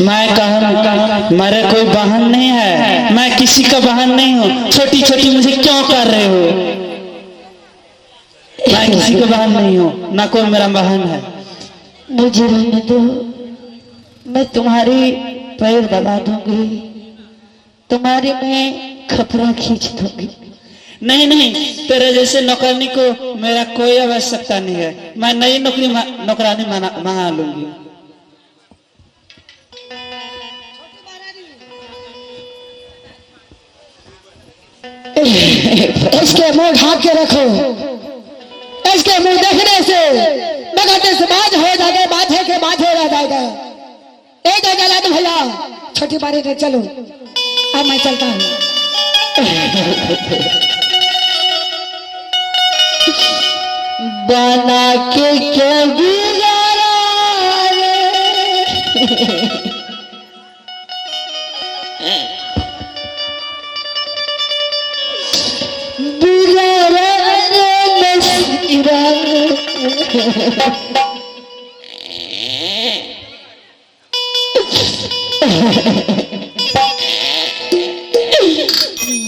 मैं कहूँ मेरे कोई बहन नहीं है, मैं किसी का बहन नहीं हूँ। छोटी छोटी मुझे क्यों कर रहे हो? मैं किसी का बहन नहीं हूँ, ना कोई मेरा बहन है। मुझे रहने दो, मैं तुम्हारी पैर दबा दूंगी, तुम्हारी मैं खपरा खींच दूंगी। नहीं नहीं, तेरे जैसे नौकरानी को मेरा कोई आवश्यकता नहीं है। मैं नई नौकरानी मंगा लूंगी। इसके मुंह ढाक के रखो, इसके मुंह देखने से बगाते से बाज हो जाएगा, बाजे के बाजे रह जाएगा। एक जगह तुम भैया छोटी बारी ने चलो, अब मैं चलता हूँ। बना के क्या बिगाड़ा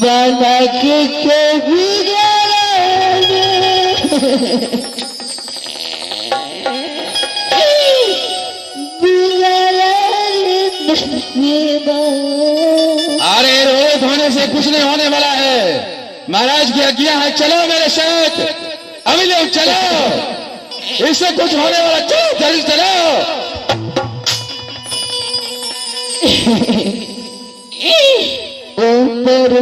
बना के क्या बिगाड़ा अरे रोज होने से कुछ नहीं होने वाला है। महाराज की आज्ञा है, चलो मेरे साथ, अभी लोग चलो, इससे कुछ होने वाला। चलो जल्दी चलो। ऊपर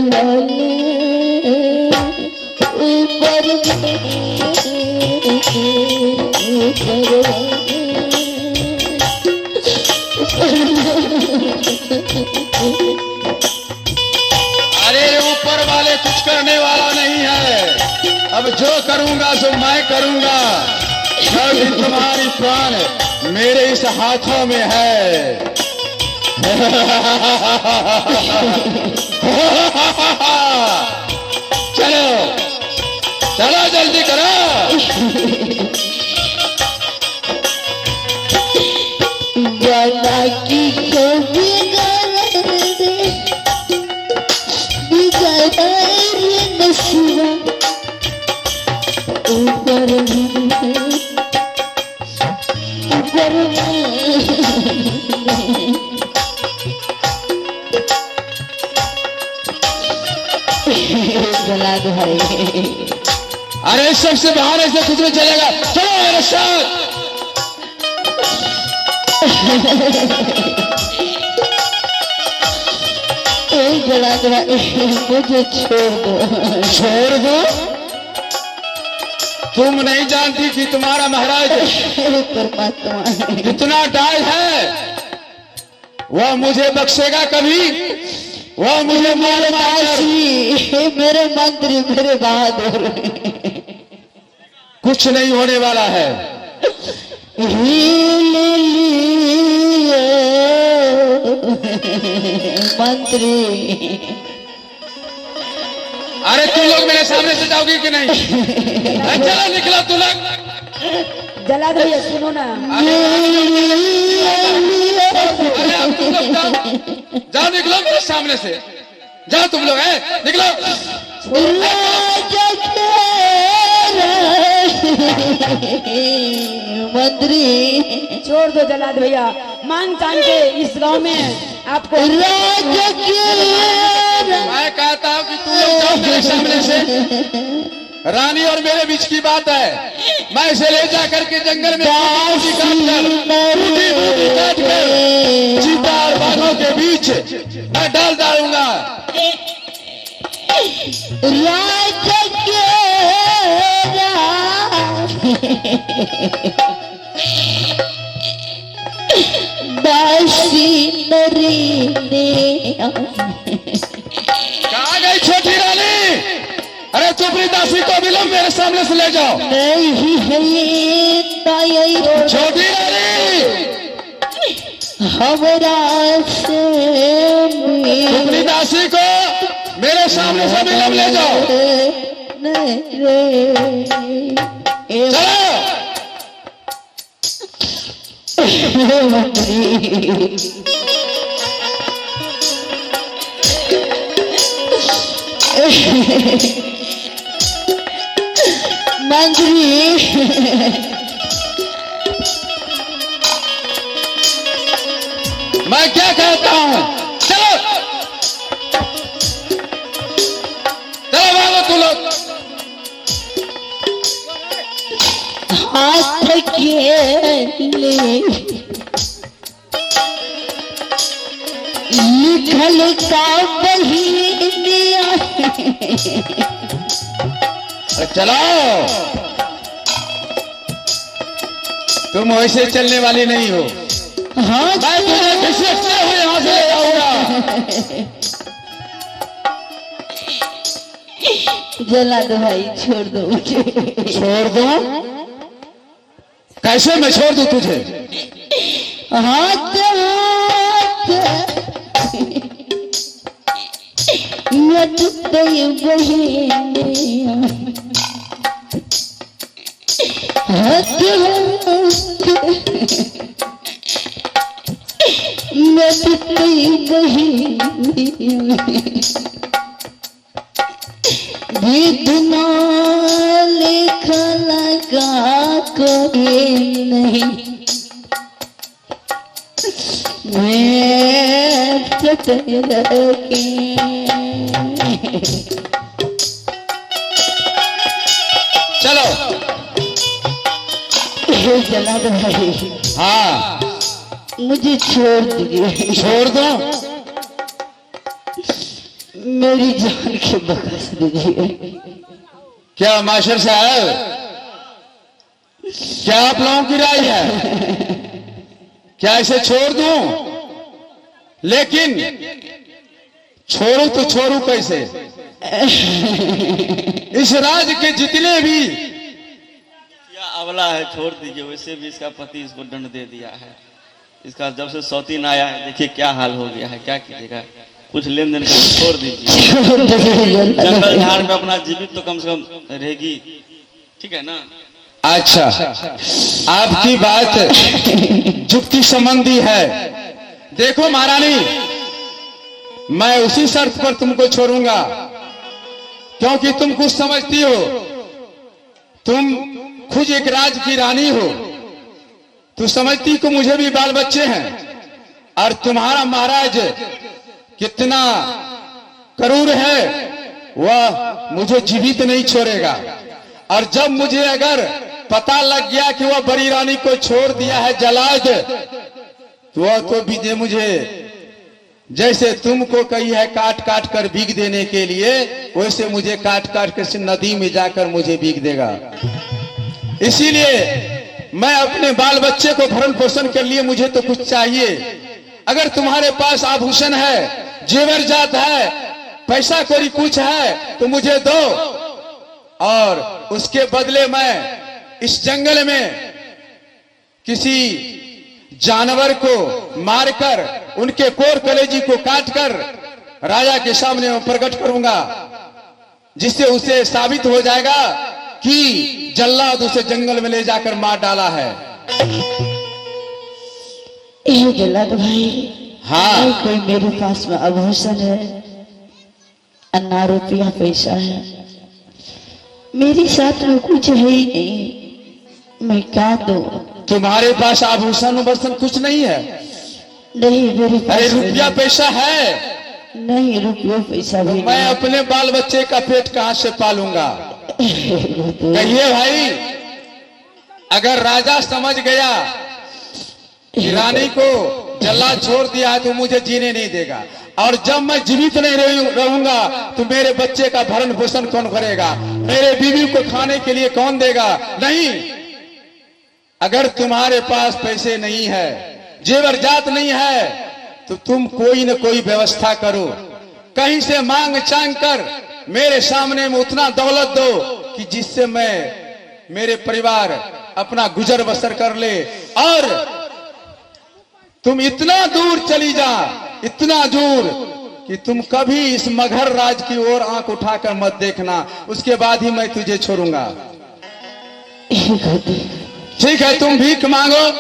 अरे ऊपर वाले कुछ करने वाला नहीं है। अब जो करूंगा सो मैं करूंगा। सब तुम्हारी प्राण मेरे इस हाथों में है। चलो चलो जल्दी करो। बना की नसीबा ऊपर जला दो भाई। अरे सबसे बाहर ऐसे कुछ नहीं चलेगा। चलो मेरे साथ। जला जला मुझे छोड़ दो। छोड़ दो? तुम नहीं जानती कि तुम्हारा महाराज परमात्मा इतना डाय है, वह मुझे बख्शेगा कभी? वह मुझे मारे मेरे मंत्री, मेरे बहादुर, कुछ नहीं होने वाला है। मंत्री अरे तुम लोग मेरे सामने से जाओगी कि नहीं? चलो निकलो तुम लोग। जला दो, ये सुनो ना। अरे अब तुम लोग जाओ निकलो मेरे सामने से। जाओ तुम लोग, है निकलो। मंत्री छोड़ दो जलाद भैया, मांग तान के इस गांव में आपको मैं कहता हूँ कि तुम लोग जाओ मेरे सामने से। रानी और मेरे बीच की बात है। मैं इसे ले जा करके जंगल में काट कर चीता और बाघों के बीच मैं डाल डालूंगा। कहाँ गई छोटी रानी? अरे चुपड़ी दासी को भी लो मेरे सामने से ले जाओ। नहीं है छोटी रानी, हमरा से चुपड़ी दासी को मेरे सामने से भी ले जाओ। चलो मंत्री मंत्री मैं क्या कहता हूं, चलो चलो भागो तुम लोग। हाथ के लिखल का बहिनिया चलो, तुम वैसे चलने वाली नहीं हो। हाथ मैं तुम्हें घसीटते हुए यहाँ से ले जाऊंगा। जला दो भाई, छोड़ दो मुझे। छोड़ दो? कैसे मैं छोड़ दूं तुझे? हाथ हाथ बहिनिया हाथ विधना लिखा लगा कोई नहीं, मैं चलो जला दो भाई। हाँ मुझे छोड़ दीजिए। छोड़ दो? मेरी जान के बख्श दीजिए। क्या मास्टर साहब, क्या आप लोगों की राय है? क्या इसे छोड़ दूं? लेकिन छोड़ू तो छोड़ू कैसे? इस राज्य के जितने भी क्या अवला है, छोड़ दीजिए। वैसे भी इसका पति इसको दंड दे दिया है। इसका जब से सौतीन आया है, देखिए क्या हाल हो गया है। क्या कीजिएगा, कुछ लेन देन कर छोड़ दीजिए। जंगल झाड़ में अपना जीवित तो कम से कम रहेगी, ठीक है ना? अच्छा, आपकी बात जुक्ति संबंधी है। देखो महारानी, मैं उसी शर्त पर तुमको छोड़ूंगा, क्योंकि तुम कुछ समझती हो। तुम खुद एक राज की रानी हो। तू समझती कि मुझे भी बाल बच्चे हैं, और तुम्हारा महाराज कितना क्रूर है, वह मुझे जीवित नहीं छोड़ेगा। और जब मुझे अगर पता लग गया कि वह बड़ी रानी को छोड़ दिया है जलाद, तो वह तो भी दे मुझे, जैसे तुमको कही है काट काट कर भीग देने के लिए, वैसे मुझे काट काट कर नदी में जाकर मुझे भीग देगा। इसीलिए मैं अपने बाल बच्चे को भरण पोषण के लिए मुझे तो कुछ चाहिए। अगर तुम्हारे पास आभूषण है, जेवर जात है, पैसा कौड़ी कुछ है, तो मुझे दो, और उसके बदले मैं इस जंगल में किसी जानवर को मारकर उनके कोर कलेजी को काटकर राजा के सामने में प्रकट करूंगा, जिससे उसे साबित हो जाएगा कि जल्लाद उसे जंगल में ले जाकर मार डाला है। ये जल्लाद भाई, हाँ, कोई मेरे पास में आभूषण है, अन्ना रुपया पैसा है, मेरे साथ में कुछ है ही नहीं, मैं क्या दूं? तुम्हारे पास आभूषण वर्षण कुछ नहीं है? नहीं मेरे पास। अरे रुपया पैसा है? नहीं, रुपया पैसा भी मैं अपने बाल बच्चे का पेट कहां से पालूंगा? कहिए भाई, अगर राजा समझ गया कि रानी को जल्लाद छोड़ दिया है तो मुझे जीने नहीं देगा, और जब मैं जीवित नहीं रहूंगा तो मेरे बच्चे का भरण पोषण कौन करेगा? मेरे बीवी को खाने के लिए कौन देगा? नहीं। अगर तुम्हारे पास पैसे नहीं है, जेवर जात नहीं है, तो तुम कोई न कोई व्यवस्था करो, कहीं से मांग चांग कर मेरे सामने में उतना दौलत दो कि जिससे मैं, मेरे परिवार अपना गुजर बसर कर ले। और तुम इतना दूर चली जा, इतना दूर कि तुम कभी इस मगहर राज की ओर आंख उठाकर मत देखना, उसके बाद ही मैं तुझे छोड़ूंगा। ठीक है, तुम भीख मांगो,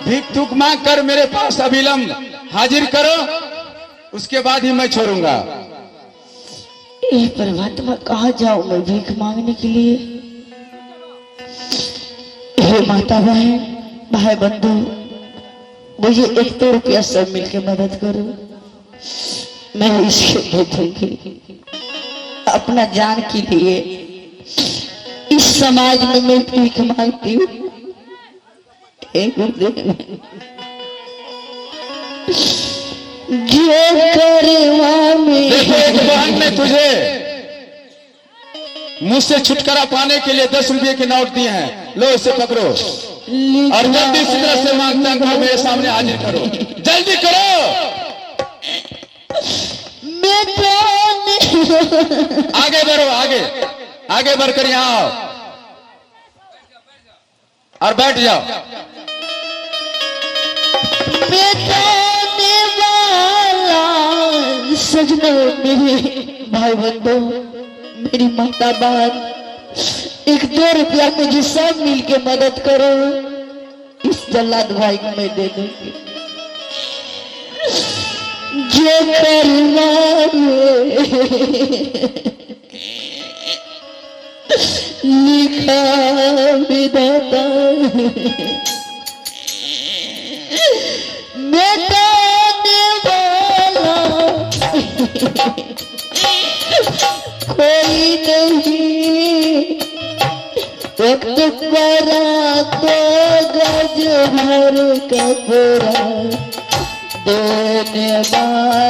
भीख तुक मांग कर मेरे पास अविलंब हाजिर करो, उसके बाद ही मैं छोड़ूंगा। ये परमात्मा कहाँ जाऊं मैं भीख मांगने के लिए? हे माता बहन, भाई बंधु, मुझे 1-2 रुपया सब मिलके मदद करो, मैं इसके दे दूंगी। अपना जान के लिए इस समाज में मैं भीख मांगती हूँ। हे गुरुदेव, जो करवा में देखो, एक बहन ने तुझे मुझसे छुटकारा पाने के लिए 10 रुपये के नोट दिए हैं, लो इसे पकड़ो और जल्दी इसी तरह से मांगता हूं मेरे सामने हाजिर करो, जल्दी करो। आगे बढ़ो, आगे बढ़कर यहाँ आओ और बैठ जाओ। सजना, मेरे भाई बंधु, मेरी माता बहन, 1-2 रुपया मुझे सब मिलके मदद करो, इस जल्लाद भाई को मैं दे दूंगी। जो करना लिखा विधाता, कोई नहीं, वक्त बरा तो गज भर कपड़ा देने वाला।